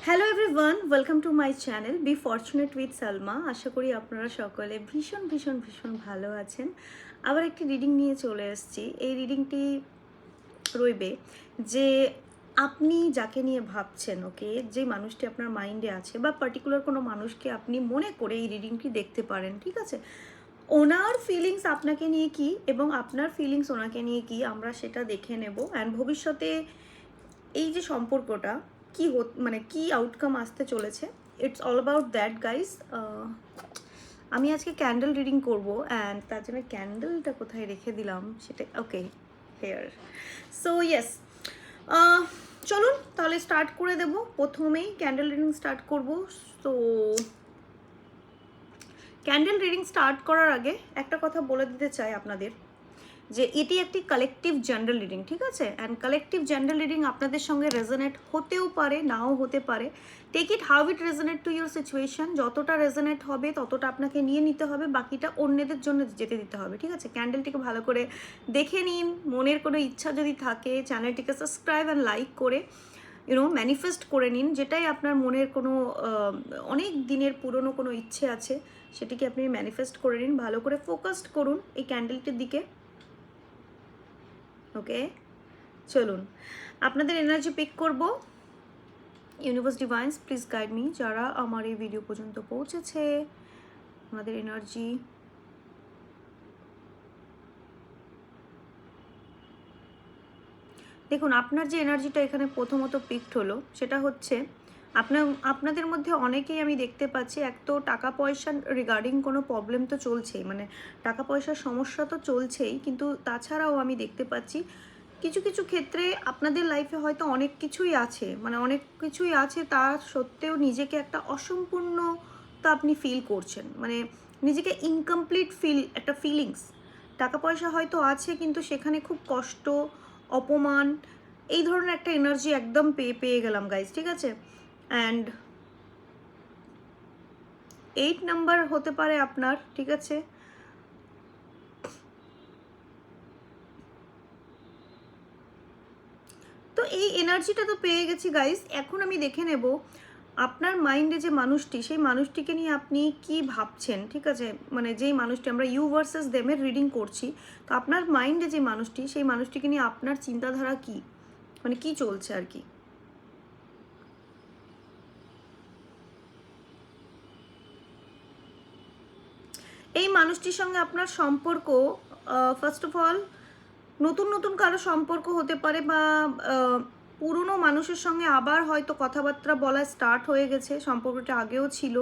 Hello everyone, welcome to my channel be fortunate with Salma. আশা করি আপনারা সকলে ভীষণ ভীষণ ভীষণ ভালো আছেন। আবার একটি রিডিং নিয়ে চলে এসেছি। এই রিডিংটি রইবে যে আপনি যাকে নিয়ে ভাবছেন, ওকে, যে মানুষটি আপনার মাইন্ডে আছে বা পার্টিকুলার কোনো মানুষকে আপনি মনে করে এই রিডিংটি দেখতে পারেন, ঠিক আছে? ওনার ফিলিংস আপনাকে নিয়ে কি এবং আপনার ফিলিংস ওনাকে নিয়ে কি, আমরা সেটা দেখে নেব। অ্যান্ড ভবিষ্যতে এই যে সম্পর্কটা কি মানে কি আউটকাম আসতে চলেছে, it's all about that guys. আমি আজকে ক্যান্ডেল রিডিং করব, অ্যান্ড তার জন্য ক্যান্ডেলটা কোথায় রেখে দিলাম সেটা, ওকে, হেয়ার। সো ইয়েস, চলুন তাহলে স্টার্ট করে দেব। প্রথমেই ক্যান্ডেল রিডিং স্টার্ট করব। সো ক্যান্ডেল রিডিং স্টার্ট করার আগে একটা কথা বলে দিতে চাই আপনাদের, যে এটি একটি কালেকটিভ জেনারেল রিডিং, ঠিক আছে? অ্যান্ড কালেকটিভ জেনারেল রিডিং আপনাদের সঙ্গে রেজোনেট হতেও পারে, নাও হতে পারে। Take it how it resonate to your situation. যতটা রেজোনেট হবে ততটা আপনাকে নিয়ে নিতে হবে, বাকিটা অন্যদের জন্য যেতে দিতে হবে, ঠিক আছে? ক্যান্ডেলটিকে ভালো করে দেখে নিন। মনের কোনো ইচ্ছা যদি থাকে, চ্যানেলটিকে সাবস্ক্রাইব অ্যান্ড লাইক করে ম্যানিফেস্ট করে নিন। যেটাই আপনার মনের কোনো অনেক দিনের পুরনো কোনো ইচ্ছে আছে, সেটিকে আপনি ম্যানিফেস্ট করে নিন। ভালো করে ফোকাসড করুন এই ক্যান্ডেলটির দিকে। ওকে, চলুন আপনাদের এনার্জি পিক করব। Universe divines, please guide me. যারা আমার এই ভিডিও পর্যন্ত পৌঁছেছে, আমাদের এনার্জি দেখুন। আপনার যে এনার্জিটা এখানে প্রথমত পিকড হলো, সেটা হচ্ছে আপনাদের মধ্যে অনেকেই আমি দেখতে পাচ্ছি, এক তো টাকা পয়সা রিগার্ডিং কোনো প্রবলেম তো চলছেই, মানে টাকা পয়সার সমস্যা তো চলছেই, কিন্তু তাছাড়াও আমি দেখতে পাচ্ছি কিছু কিছু ক্ষেত্রে আপনাদের লাইফে হয়তো অনেক কিছুই আছে, মানে অনেক কিছুই আছে, তা সত্ত্বেও নিজেকে একটা অসম্পূর্ণতা আপনি ফিল করছেন, মানে নিজেকে ইনকমপ্লিট একটা ফিলিংস। টাকা পয়সা হয়তো আছে, কিন্তু সেখানে খুব কষ্ট, অপমান, এই ধরনের একটা এনার্জি একদম পেয়ে গেলাম গাইজ, ঠিক আছে? অ্যান্ড 8 নাম্বার হতে পারে আপনার, ঠিক আছে? তো এই এনার্জিটা তো পেয়ে গেছি গাইস। এখন আমি দেখে নেব আপনার মাইন্ডে যে মানুষটি, সেই মানুষটিকে নিয়ে আপনি কি ভাবছেন, ঠিক আছে? মানে যেই মানুষটি, আমরা ইউ ভার্সেস দেমের রিডিং করছি, তো আপনার মাইন্ডে যে মানুষটি, সেই মানুষটিকে নিয়ে আপনার চিন্তাধারা কি, মানে কি চলছে আর কি। এই মানুষটির সঙ্গে আপনার সম্পর্ক, ফার্স্ট অফ অল, নতুন নতুন কারো সম্পর্ক হতে পারে, বা পুরনো মানুষের সঙ্গে আবার হয়তো কথাবার্তা বলা স্টার্ট হয়ে গেছে। সম্পর্কটা আগেও ছিল।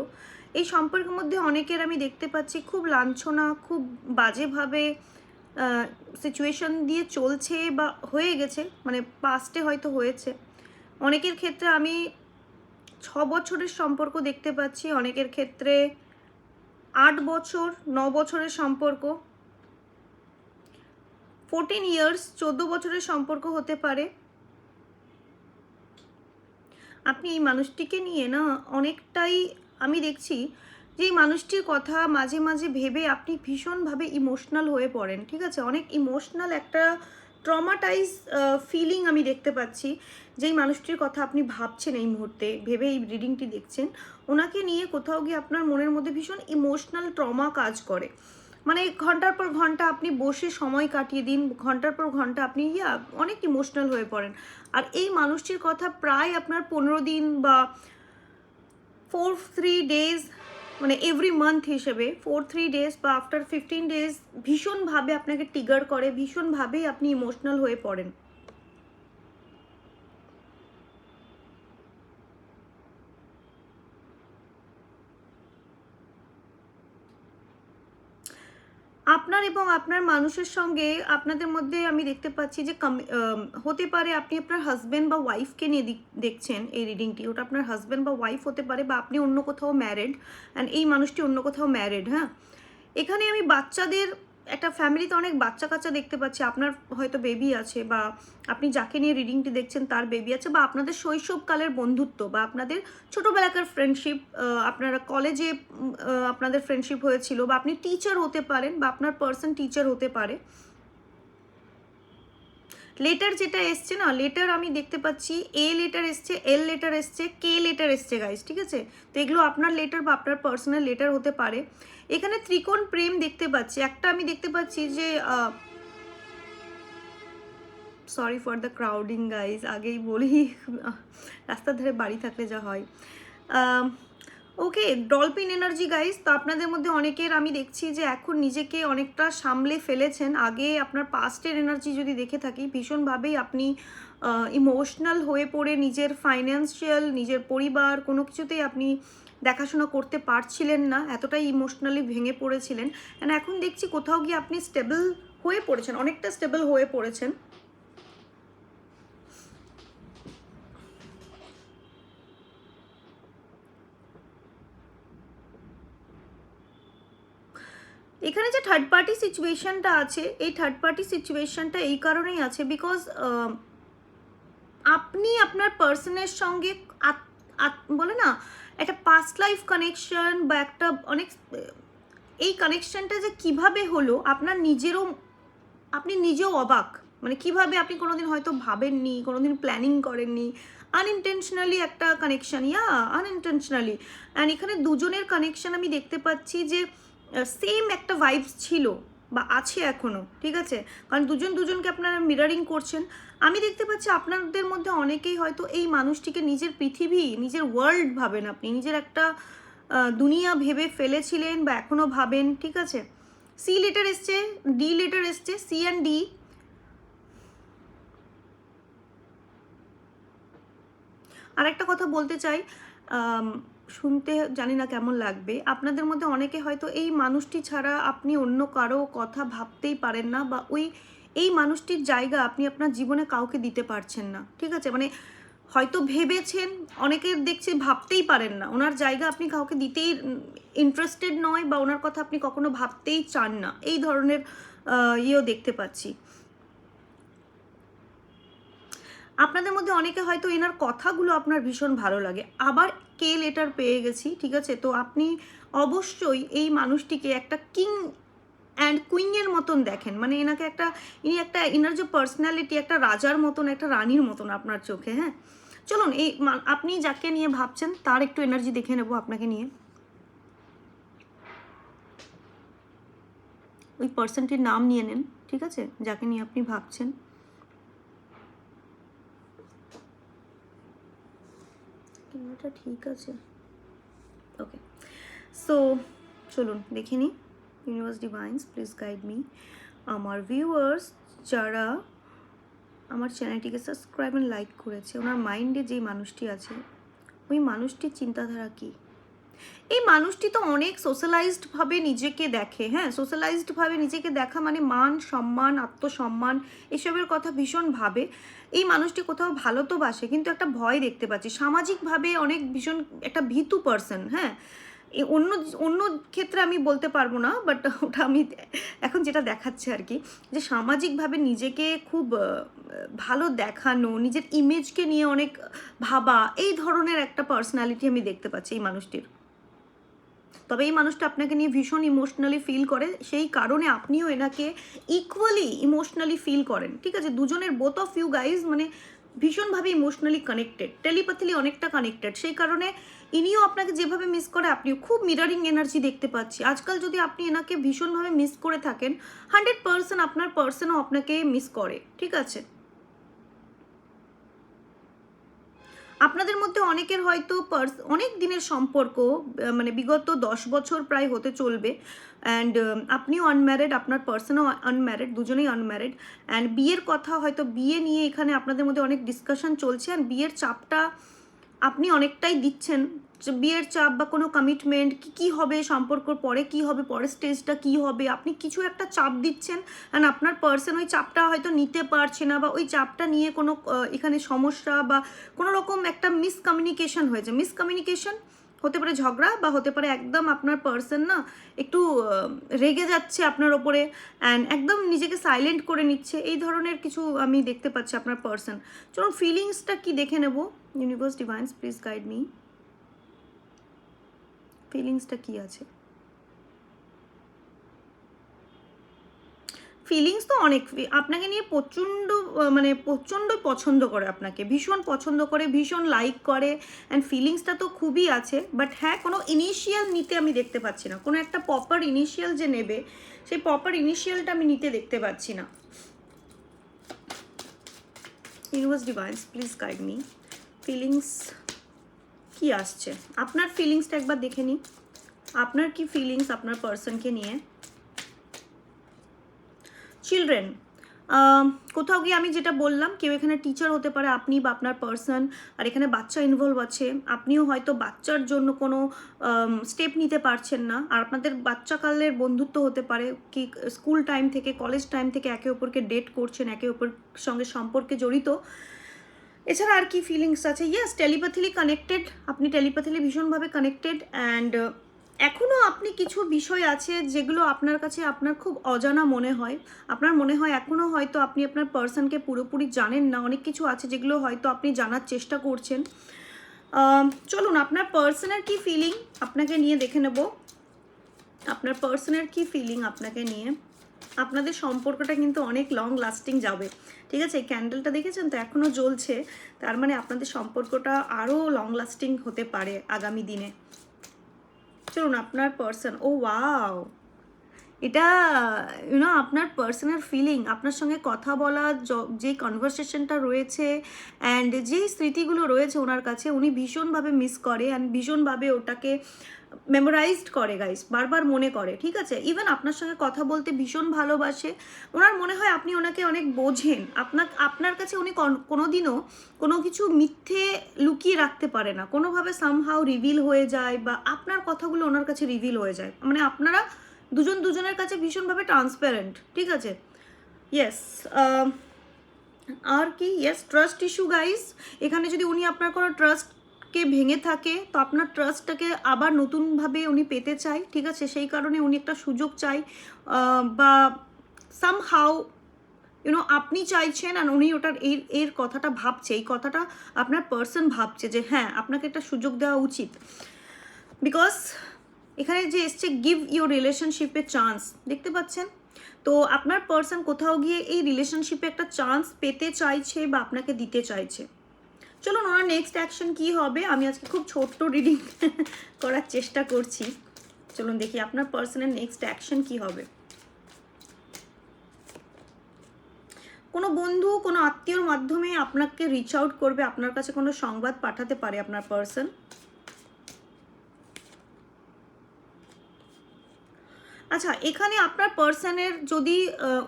এই সম্পর্কের মধ্যে অনেকের আমি দেখতে পাচ্ছি খুব লাঞ্ছনা, খুব বাজেভাবে সিচুয়েশন দিয়ে চলছে বা হয়ে গেছে, মানে পাস্টে হয়তো হয়েছে। অনেকের ক্ষেত্রে আমি 6 বছরের সম্পর্ক দেখতে পাচ্ছি, অনেকের ক্ষেত্রে 8 বছর, 9 বছরের সম্পর্ক, 14 ইয়ার্স, 14 বছরের সম্পর্ক হতে পারে। আপনি এই মানুষটিকে নিয়ে না অনেকটাই, আমি দেখছি যে এই মানুষটির কথা মাঝে মাঝে ভেবে আপনি ভীষণভাবে ইমোশনাল হয়ে পড়েন, ঠিক আছে? অনেক ইমোশনাল একটা ট্রমাটাইজ ফিলিং আমি দেখতে পাচ্ছি। যেই মানুষটির কথা আপনি ভাবছেন এই মুহূর্তে, ভেবে এই রিডিংটি দেখছেন, ওনাকে নিয়ে কোথাও গিয়ে আপনার মনের মধ্যে ভীষণ ইমোশনাল ট্রমা কাজ করে। মানে ঘন্টার পর ঘন্টা আপনি বসে সময় কাটিয়ে দিন, ঘন্টার পর ঘন্টা আপনি অনেক ইমোশনাল হয়ে পড়েন। আর এই মানুষটির কথা প্রায় আপনার 15 দিন বা 4-3 ডেজ, মানে এভরি মান্থ হিসেবে 4-3 ডেজ বা আফটার 15 ডেজ ভীষণভাবে আপনাকে ট্রিগার করে, ভীষণভাবেই আপনি ইমোশনাল হয়ে পড়েন। আপনার এবং আপনার মানুষের সঙ্গে আপনাদের মধ্যে আমি দেখতে পাচ্ছি যে হতে পারে আপনি আপনার হাজব্যান্ড বা ওয়াইফকে নিয়ে দেখছেন এই রিডিংটি। ওটা আপনার হাজব্যান্ড বা ওয়াইফ হতে পারে, বা আপনি অন্য কোথাও ম্যারিড অ্যান্ড এই মানুষটি অন্য কোথাও ম্যারিড। হ্যাঁ, এখানে আমি বাচ্চাদের, একটা ফ্যামিলিতে অনেক বাচ্চা কাচ্চা দেখতে পাচ্ছি। আপনার হয়তো বেবি আছে, বা আপনি যাকে নিয়ে রিডিংটি দেখছেন তার বেবি আছে, বা আপনাদের শৈশবকালের বন্ধুত্ব, বা আপনাদের ছোটোবেলাকার ফ্রেন্ডশিপ, আপনারা কলেজে আপনাদের ফ্রেন্ডশিপ হয়েছিল, বা আপনি টিচার হতে পারেন, বা আপনার পার্সন টিচার হতে পারে। লেটার যেটা এসছে না, লেটার আমি দেখতে পাচ্ছি এ লেটার এসছে, এল লেটার এসছে, কে লেটার এসছে গাইস, ঠিক আছে? তো এগুলো আপনার লেটার বা আপনার পার্সোনাল লেটার হতে পারে। এখানে ত্রিকোণ প্রেম দেখতে পাচ্ছি, একটা আমি দেখতে পাচ্ছি যে sorry for the crowding guys, আগেই বলি রাস্তার ধারে বাড়ি থাকলে যা হয়। ওকে, ডলফিন এনার্জি গাইজ। তো আপনাদের মধ্যে অনেকের আমি দেখছি যে এখন নিজেকে অনেকটা সামলে ফেলেছেন। আগে আপনার পাস্টের এনার্জি যদি দেখে থাকি, ভীষণভাবেই আপনি ইমোশনাল হয়ে পড়ে নিজের ফাইন্যান্সিয়াল, নিজের পরিবার কোনো কিছুতেই আপনি দেখাশোনা করতে পারছিলেন না, এতটাই ইমোশনালি ভেঙে পড়েছিলেন। অ্যান্ড এখন দেখছি কোথাও গিয়ে আপনি স্টেবল হয়ে পড়েছেন, অনেকটা স্টেবল হয়ে পড়েছেন। এখানে যে থার্ড পার্টি সিচুয়েশনটা আছে, এই থার্ড পার্টি সিচুয়েশনটা এই কারণেই আছে বিকজ আপনি আপনার পার্সনের সঙ্গে বলে না একটা পাস্ট লাইফ কানেকশন বা একটা অনেক, এই কানেকশনটা যে কিভাবে হলো আপনার নিজেরও, আপনি নিজেও অবাক, মানে কিভাবে আপনি কোনোদিন হয়তো ভাবেননি, কোনোদিন প্ল্যানিং করেননি, আনইনটেনশনালি একটা কানেকশন, আনইনটেনশনালি। অ্যান্ড এখানে দুজনের কানেকশন আমি দেখতে পাচ্ছি যে সেম একটা ভাইবস ছিল বা আছে এখনও, ঠিক আছে? কারণ দুজন দুজনকে আপনারা মিরারিং করছেন। আমি দেখতে পাচ্ছি আপনাদের মধ্যে অনেকেই হয়তো এই মানুষটিকে নিজের পৃথিবী, নিজের ওয়ার্ল্ড ভাবেন, আপনি নিজের একটা দুনিয়া ভেবে ফেলেছিলেন বা এখনও ভাবেন, ঠিক আছে? সি লেটার এসছে, ডি লেটার এসছে, সি অ্যান্ড ডি। আর একটা কথা বলতে চাই, শুনতে জানি না কেমন লাগবে, আপনাদের মধ্যে অনেকে হয়তো এই মানুষটি ছাড়া আপনি অন্য কারো কথা ভাবতেই পারেন না, বা এই মানুষটির জায়গা আপনি আপনার জীবনে কাউকে দিতে পারছেন না, ঠিক আছে? মানে হয়তো ভেবেছেন, অনেকে দেখছি ভাবতেই পারেন না, ওনার জায়গা আপনি কাউকে দিতেই ইন্টারেস্টেড নয়, বা ওনার কথা আপনি কখনো ভাবতেই চান না, এই ধরনের ইয়েও দেখতে পাচ্ছি। আপনাদের মধ্যে অনেকে হয়তো এনার কথাগুলো আপনার ভীষণ ভালো লাগে। আবার কে লেটার পেয়ে গেছি, ঠিক আছে? তো আপনি অবশ্যই এই মানুষটিকে একটা কিং অ্যান্ড কুইনের মতন দেখেন, মানে এনাকে একটা এনার যে পার্সোনালিটি, একটা রাজার মতন, একটা রানীর মতন আপনার চোখে। হ্যাঁ, চলুন আপনি যাকে নিয়ে ভাবছেন তার একটু এনার্জি দেখে নেব আপনাকে নিয়ে। ওই পার্সনটির নাম নিয়ে নেন, ঠিক আছে, যাকে নিয়ে আপনি ভাবছেন। ক্যামেরাটা ঠিক আছে? ওকে, সো চলুন দেখে নিই। Universe divines please guide me. আমার ভিউয়ার্স যারা আমার চ্যানেলটিকে সাবস্ক্রাইব অ্যান্ড লাইক করেছে, ওনার মাইন্ডে যেই মানুষটি আছে, ওই মানুষটির চিন্তাধারা কী? এই মানুষটি তো অনেক সোশ্যালাইজডভাবে নিজেকে দেখে। হ্যাঁ, সোশ্যালাইজডভাবে নিজেকে দেখা মানে মান সম্মান, আত্মসম্মান, এসবের কথা ভীষণ ভাবে। এই মানুষটি কোথাও ভালো তো বাসে, কিন্তু একটা ভয় দেখতে পাচ্ছি সামাজিকভাবে, অনেক ভীষণ একটা ভীতু পার্সন। হ্যাঁ, অন্য অন্য ক্ষেত্রে আমি বলতে পারবো না, বাট ওটা আমি এখন যেটা দেখাচ্ছে আর কি, যে সামাজিকভাবে নিজেকে খুব ভালো দেখানো, নিজের ইমেজকে নিয়ে অনেক ভাবা, এই ধরনের একটা পার্সোনালিটি আমি দেখতে পাচ্ছি এই মানুষটির। তবে এই মানুষটা আপনাকে নিয়ে ভীষণ ইমোশনালি ফিল করে, সেই কারণে আপনিও এনাকে ইকুয়ালি ইমোশনালি ফিল করেন, ঠিক আছে? দুজনের বোথ অফ ইউ গাইজ মানে ভীষণভাবে ইমোশনালি কানেক্টেড, টেলিপ্যাথিলি অনেকটা কানেক্টেড, সেই কারণে ইনিও আপনাকে যেভাবে মিস করে আপনিও খুব মিরারিং এনার্জি দেখতে পাচ্ছি। আজকাল যদি আপনি এনাকে ভীষণভাবে মিস করে থাকেন, 100% আপনার পার্সনও আপনাকে মিস করে, ঠিক আছে? আপনাদের মধ্যে অনেকের হয়তো অনেক দিনের সম্পর্ক, মানে বিগত 10 বছর প্রায় হতে চলবে, অ্যান্ড আপনিও আনম্যারিড, আপনার পার্সনও আনম্যারিড, দুজনেই আনম্যারিড। অ্যান্ড বিয়ের কথা, হয়তো বিয়ে নিয়ে এখানে আপনাদের মধ্যে অনেক ডিসকাশন চলছে, অ্যান্ড বিয়ের চাপটা আপনি অনেকটাই দিচ্ছেন, যে বিয়ের চাপ বা কোনো কমিটমেন্ট, কী হবে সম্পর্কর পরে, কী হবে পরের স্টেজটা কী হবে, আপনি কিছু একটা চাপ দিচ্ছেন, অ্যান্ড আপনার পার্সন ওই চাপটা হয়তো নিতে পারছে না, বা ওই চাপটা নিয়ে কোনো এখানে সমস্যা বা কোনো রকম একটা মিসকমিউনিকেশন হয়েছে। মিসকমিউনিকেশন হতে পারে ঝগড়া, বা হতে পারে একদম আপনার পার্সন না একটু রেগে যাচ্ছে আপনার ওপরে, অ্যান্ড একদম নিজেকে সাইলেন্ট করে নিচ্ছে, এই ধরনের কিছু আমি দেখতে পাচ্ছি আপনার পার্সন। চলুন ফিলিংসটা কি দেখে নেব। Universe divines please guide me, ফিলিংসটা কি আছে? ফিলিংস তো অনেক, আপনাকে নিয়ে প্রচণ্ড মানে প্রচণ্ড পছন্দ করে, আপনাকে ভীষণ পছন্দ করে, ভীষণ লাইক করে, অ্যান্ড ফিলিংসটা তো খুবই আছে। বাট হ্যাঁ, কোনো ইনিশিয়াল নিতে আমি দেখতে পাচ্ছি না, কোনো একটা প্রপার ইনিশিয়াল যে নেবে সেই প্রপার ইনিশিয়ালটা আমি নিতে দেখতে পাচ্ছি না। Universe divines please guide me, feelings কি আসছে, আপনার ফিলিংসটা একবার দেখে নিই। আপনার কি ফিলিংস আপনার পার্সনকে নিয়ে? চিলড্রেন, কোথাও গিয়ে আমি যেটা বললাম, কেউ এখানে টিচার হতে পারে, আপনি বা আপনার পার্সন, আর এখানে বাচ্চা ইনভলভ আছে। আপনিও হয়তো বাচ্চার জন্য কোনো স্টেপ নিতে পারছেন না, আর আপনাদের বাচ্চাকালের বন্ধুত্ব হতে পারে, কি স্কুল টাইম থেকে কলেজ টাইম থেকে একে অপরকে ডেট করছেন, একে অপরের সঙ্গে সম্পর্কে জড়িত। এছাড়া আর কি ফিলিংস আছে? ইয়েস, টেলিপ্যাথিলি কানেক্টেড, আপনি টেলিপ্যাথিলি ভীষণভাবে কানেক্টেড, অ্যান্ড এখনও আপনি কিছু বিষয় আছে যেগুলো আপনার কাছে আপনার খুব অজানা মনে হয়। আপনার মনে হয় এখনও হয়তো আপনি আপনার পার্সনকে পুরোপুরি জানেন না, অনেক কিছু আছে যেগুলো হয়তো আপনি জানার চেষ্টা করছেন। চলুন আপনার পার্সনের কি ফিলিং আপনাকে নিয়ে দেখে নেব। আপনার পার্সনের কি ফিলিং আপনাকে নিয়ে? আপনাদের সম্পর্কটা কিন্তু অনেক লং লাস্টিং যাবে, ঠিক আছে? এই ক্যান্ডেলটা দেখেছেন তো, এখনও জ্বলছে, তার মানে আপনাদের সম্পর্কটা আরও লং লাস্টিং হতে পারে আগামী দিনে। চলুন আপনার পার্সন, ও ওয়াও, এটা আপনার পার্সনের ফিলিং, আপনার সঙ্গে কথা বলা, যে কনভারসেশনটা রয়েছে অ্যান্ড যেই স্মৃতিগুলো রয়েছে ওনার কাছে, উনি ভীষণভাবে মিস করে অ্যান্ড ভীষণভাবে ওটাকে মেমোরাইজড করে গাইস, বারবার মনে করে, ঠিক আছে? ইভেন আপনার সঙ্গে কথা বলতে ভীষণ ভালোবাসে, ওনার মনে হয় আপনি ওনাকে অনেক বোঝেন, আপনার কাছে উনি কোনোদিনও কোনো কিছু মিথ্যে লুকিয়ে রাখতে পারে না, কোনোভাবে সামহাউ রিভিল হয়ে যায়, বা আপনার কথাগুলো ওনার কাছে রিভিল হয়ে যায়, মানে আপনারা দুজনের কাছে ভীষণভাবে ট্রান্সপারেন্ট, ঠিক আছে? ইয়েস, আর কি? ইয়েস, ট্রাস্ট ইস্যু গাইস, এখানে যদি উনি আপনার কোনো ট্রাস্টকে ভেঙে থাকে, তো আপনার ট্রাস্টটাকে আবার নতুনভাবে উনি পেতে চায়, ঠিক আছে? সেই কারণে উনি একটা সুযোগ চাই, বা সামহাউ আপনি চাইছেন, আর উনি ওটার এর কথাটা ভাবছে, এই কথাটা আপনার পার্সন ভাবছে যে হ্যাঁ, আপনাকে একটা সুযোগ দেওয়া উচিত। বিকজ এখানে যে এসছে গিভ ইউর রিলেশনশিপে চান্স, দেখতে পাচ্ছেন? তো আপনার পার্সন কোথাও গিয়ে এই রিলেশনশিপে একটা চান্স পেতে চাইছে বা আপনাকে দিতে চাইছে। চলুন ওনার নেক্সট অ্যাকশন কি হবে, আমি আজকে খুব ছোট্ট রিডিং করার চেষ্টা করছি। চলুন দেখি আপনার পার্সনের নেক্সট অ্যাকশন কি হবে। কোনো বন্ধু, কোনো আত্মীয়র মাধ্যমে আপনাকে রিচ আউট করবে, আপনার কাছে কোনো সংবাদ পাঠাতে পারে আপনার পার্সন। আচ্ছা, এখানে আপনার পার্সনের যদি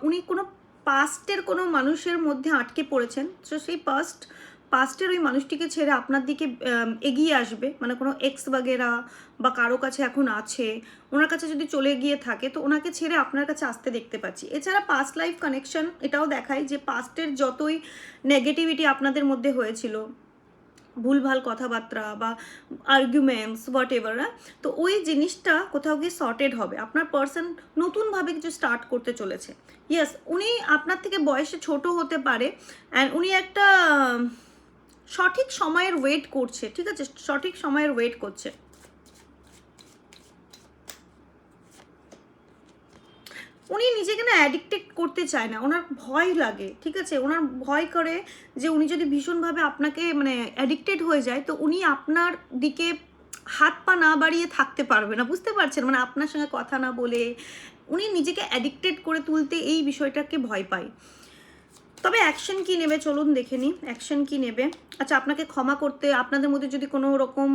উনি কোনো পাস্টের কোনো মানুষের মধ্যে আটকে পড়েছেন, তো সেই পাস্টের ওই মানুষটিকে ছেড়ে আপনার দিকে এগিয়ে আসবে, মানে কোনো এক্স বাগেরা বা কারো কাছে এখন আছে, ওনার কাছে যদি চলে গিয়ে থাকে তো ওনাকে ছেড়ে আপনার কাছে আসতে দেখতে পাচ্ছি। এছাড়া পাস্ট লাইফ কানেকশন এটাও দেখায় যে পাস্টের যতই নেগেটিভিটি আপনাদের মধ্যে হয়েছিল, ভুলভাল কথাবার্তা বা আর্গুমেন্টস হোয়াট এভার, তো ওই জিনিসটা কোথাও গিয়ে সর্টেড হবে, আপনার পার্সন নতুনভাবে কিছু স্টার্ট করতে চলেছে। ইয়েস, উনি আপনার থেকে বয়সে ছোট হতে পারে, অ্যান্ড উনি একটা সঠিক সময়ের ওয়েট করছে, ঠিক আছে? সঠিক সময়ের ওয়েট করছে। উনি নিজেকে না অ্যাডিক্টেড করতে চায় না, ওনার ভয় লাগে, ঠিক আছে? ওনার ভয় করে যে উনি যদি ভীষণভাবে আপনাকে মানে অ্যাডিক্টেড হয়ে যায়, তো উনি আপনার দিকে হাত পা না বাড়িয়ে থাকতে পারবে না, বুঝতে পারছেন? মানে আপনার সঙ্গে কথা না বলে উনি নিজেকে অ্যাডিক্টেড করে তুলতে এই বিষয়টাকে ভয় পায়। তবে অ্যাকশন কি নেবে চলুন দেখে নিই, অ্যাকশন কি নেবে। আচ্ছা, আপনাকে ক্ষমা করতে, আপনাদের মধ্যে যদি কোনো রকম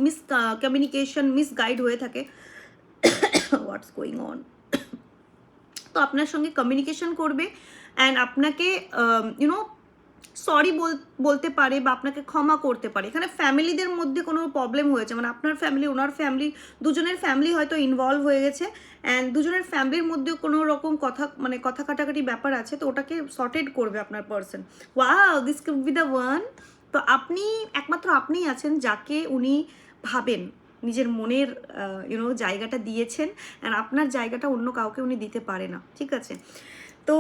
মিস কমিউনিকেশন, মিস গাইড হয়ে থাকে, হোয়াটস গোয়িং অন, তো আপনার সঙ্গে কমিউনিকেশন করবে অ্যান্ড আপনাকে সরি বলতে পারে বা আপনাকে ক্ষমা করতে পারে। এখানে ফ্যামিলিদের মধ্যে কোনো প্রবলেম হয়েছে, মানে আপনার ফ্যামিলি, ওনার ফ্যামিলি, দুজনের ফ্যামিলি হয়তো ইনভলভ হয়ে গেছে, অ্যান্ড দুজনের ফ্যামিলির মধ্যে কোনো রকম কথা কাটাকাটি ব্যাপার আছে, তো ওটাকে সর্টেড করবে আপনার person. Wow, this could be the one. তো একমাত্র আপনিই আছেন যাকে উনি ভাবেন, নিজের মনের জায়গাটা দিয়েছেন, অ্যান্ড আপনার জায়গাটা অন্য কাউকে উনি দিতে পারে না, ঠিক আছে? তো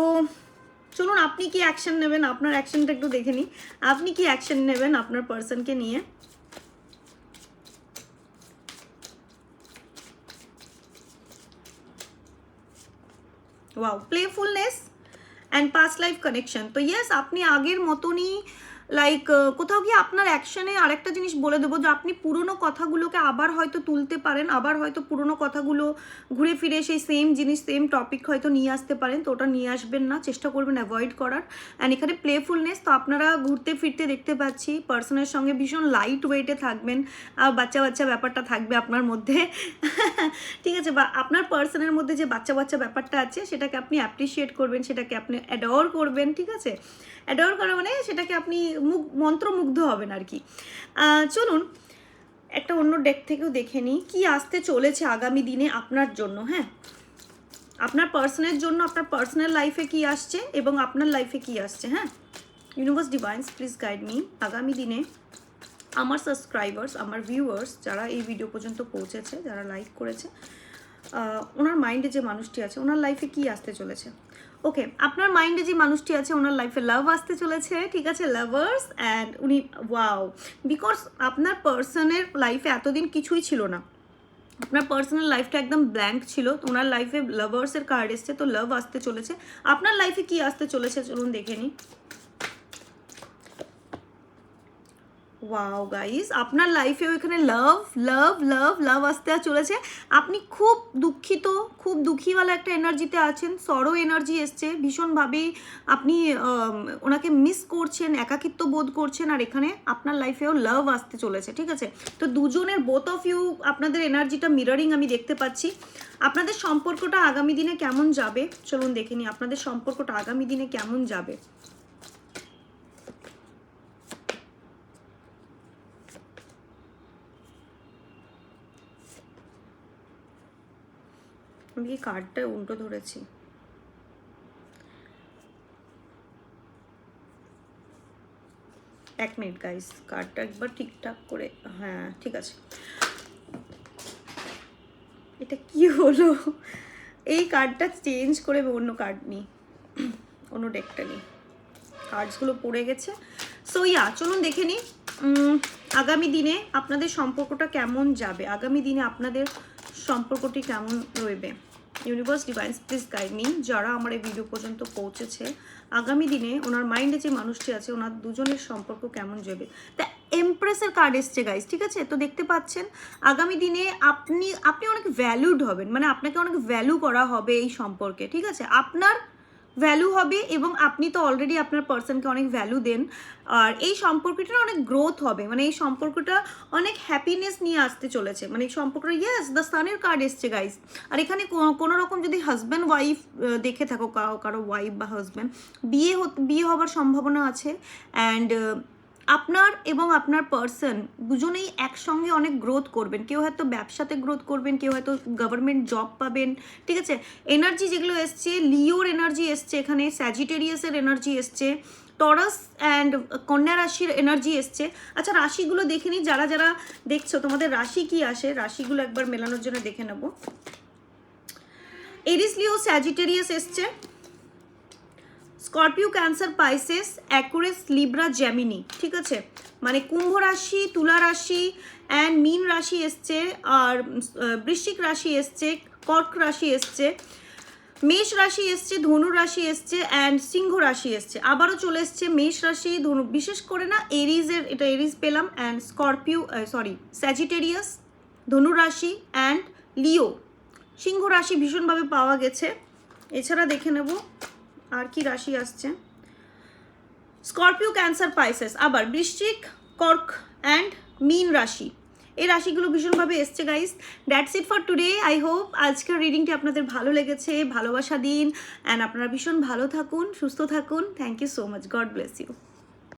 চলুন আপনি কি অ্যাকশন নেবেন, আপনার অ্যাকশনটা একটু দেখে নিই। আপনি কি অ্যাকশন নেবেন আপনার পার্সনকে নিয়ে? Wow, playfulness and past life connection. তো ইয়েস, আপনি আগের মতনই লাইক কোথাও গিয়ে আপনার অ্যাকশনে আরেকটা জিনিস বলে দেবো যে আপনি পুরনো কথাগুলোকে আবার হয়তো তুলতে পারেন, আবার হয়তো পুরনো কথাগুলো ঘুরে ফিরে সেই সেম জিনিস সেম টপিক হয়তো নিয়ে আসতে পারেন। তো ওটা নিয়ে আসবেন না, চেষ্টা করবেন অ্যাভয়েড করার। অ্যান্ড এখানে প্লেফুলনেস, তো আপনারা ঘুরতে ফিরতে দেখতে পাচ্ছি পার্সনের সঙ্গে ভীষণ লাইট ওয়েটে থাকবেন, আর বাচ্চা বাচ্চা ব্যাপারটা থাকবে আপনার মধ্যে ঠিক আছে, বা আপনার পার্সনের মধ্যে যে বাচ্চা বাচ্চা ব্যাপারটা আছে সেটাকে আপনি অ্যাপ্রিসিয়েট করবেন, সেটাকে আপনি অ্যাডোর করবেন। ঠিক আছে, অ্যাডোর করা মানে সেটাকে আপনি মন্ত্রমুগ্ধ হবেন আর কি। চলুন একটা অন্য ডেক থেকেও দেখে নিই কি আসতে চলেছে আগামী দিনে আপনার জন্য। হ্যাঁ, আপনার পার্সনের জন্য, আপনার পার্সোনাল লাইফে কি আসছে এবং আপনার লাইফে কি আসছে। হ্যাঁ, universe divines please guide me আগামী দিনে আমার সাবস্ক্রাইবার্স, আমার ভিউয়ার্স যারা এই ভিডিও পর্যন্ত পৌঁছেছে, যারা লাইক করেছে, ওনার মাইন্ডে যে মানুষটি আছে ওনার লাইফে কি আসতে চলেছে। ওকে, আপনার মাইন্ডে যে মানুষটি আছে ওনার লাইফে লাভ আসতে চলেছে। ঠিক আছে, লাভার্স, অ্যান্ড উনি ওয়াও, বিকজ আপনার পার্সনের লাইফে এতদিন কিছুই ছিল না, আপনার পার্সোনাল লাইফটা একদম ব্ল্যাঙ্ক ছিল। ওনার লাইফে লাভার্সের কার্ড এসছে, তো লাভ আসতে চলেছে। আপনার লাইফে কি আসতে চলেছে চলুন দেখে নিই। ওয়াও গাইস, আপনার লাইফেও এখানে লাভ লাভ লাভ লাভ আসতে চলেছে। আপনি খুব দুঃখিত, খুব দুঃখীওয়ালা একটা এনার্জিতে আছেন, সরো এনার্জি এসছে ভীষণভাবেই, আপনি ওনাকে মিস করছেন, একাকিত্ব বোধ করছেন, আর এখানে আপনার লাইফেও লাভ আসতে চলেছে। ঠিক আছে, তো দুজনের বোথ অফ ইউ আপনাদের এনার্জিটা মিররিং আমি দেখতে পাচ্ছি। আপনাদের সম্পর্কটা আগামী দিনে কেমন যাবে চলুন দেখে নিই, আপনাদের সম্পর্কটা আগামী দিনে কেমন যাবে। আমি কি কার্ডটা উল্টো ধরেছি? এক মিনিট গাইস, কার্ডটা একবার ঠিকঠাক করে, হ্যাঁ ঠিক আছে। এটা কি হলো, এই কার্ডটা চেঞ্জ করে অন্য কার্ড নিই, অন্য ডেকটা নিই, কার্ডসগুলো পড়ে গেছে। সো ইয়া, চলুন দেখে নিই আগামী দিনে আপনাদের সম্পর্কটা কেমন যাবে, আগামী দিনে আপনাদের সম্পর্কটি কেমন রইবে। Universe divines please guide me, যারা আমার এই ভিডিও পর্যন্ত পৌঁছেছে আগামী দিনে ওনার মাইন্ডে যে মানুষটি আছে ওনার দুজনের সম্পর্ক কেমন যাবে। তা এমপ্রেসের কার্ড এসছে গাইস, ঠিক আছে, তো দেখতে পাচ্ছেন আগামী দিনে আপনি অনেক ভ্যালুড হবেন, মানে আপনাকে অনেক ভ্যালু করা হবে এই সম্পর্কে। ঠিক আছে, আপনার ভ্যালু হবে এবং আপনি তো অলরেডি আপনার পার্সনকে অনেক ভ্যালু দেন, আর এই সম্পর্কটা অনেক গ্রোথ হবে, মানে এই সম্পর্কটা অনেক হ্যাপিনেস নিয়ে আসতে চলেছে, মানে এই সম্পর্কটা ইয়েস দ্য সানের কার্ড এসছে গাইস। আর এখানে কোনো রকম যদি হাজব্যান্ড ওয়াইফ দেখে থাকো, কারো ওয়াইফ বা হাজব্যান্ড বিয়ে হবার সম্ভাবনা আছে, অ্যান্ড আপনার এবং আপনার পার্সন দুজনেই একসঙ্গে অনেক গ্রোথ করবেন, কেউ হয়তো ব্যবসাতে গ্রোথ করবেন, কেউ হয়তো গভর্নমেন্ট জব পাবেন। ঠিক আছে, এনার্জি যেগুলো এসছে, লিওর এনার্জি এসছে, এখানে স্যাজিটেরিয়াসের এনার্জি এসছে, টরাস অ্যান্ড কন্যা রাশির এনার্জি এসছে। আচ্ছা, রাশিগুলো দেখে নিই, যারা যারা দেখছো তোমাদের রাশি কি আসে, রাশিগুলো একবার মেলানোর জন্য দেখে নেব। এরিস, লিও, স্যাজিটেরিয়াস এসছে, Scorpio, Cancer, Pisces, Aquarius, Libra, Gemini. ঠিক আছে, মানে কুম্ভ রাশি, তুলা রাশি অ্যান্ড মীন রাশি এসছে, আর বৃশ্চিক রাশি এসছে, কর্ক রাশি এসছে, মেষ রাশি এসছে, ধনু রাশি এসছে অ্যান্ড সিংহ রাশি এসছে। আবারও চলে এসছে মেষ রাশি, ধনু, বিশেষ করে না এরিজের, এটা এরিজ পেলাম, অ্যান্ড স্করপিও স্যাজিটেরিয়াস, ধনু রাশি অ্যান্ড লিও, সিংহ রাশি ভীষণভাবে পাওয়া গেছে। এছাড়া দেখে নেব আর কি রাশি আসছে, স্করপিও, ক্যান্সার, পাইসেস, আবার বৃশ্চিক, কর্ক অ্যান্ড মীন রাশি, এই রাশিগুলো ভীষণভাবে এসছে guys. That's it for today. I hope আজকের রিডিংটি আপনাদের ভালো লেগেছে, ভালোবাসা দিন, অ্যান্ড আপনারা ভীষণ ভালো থাকুন, সুস্থ থাকুন। Thank you so much, God bless you.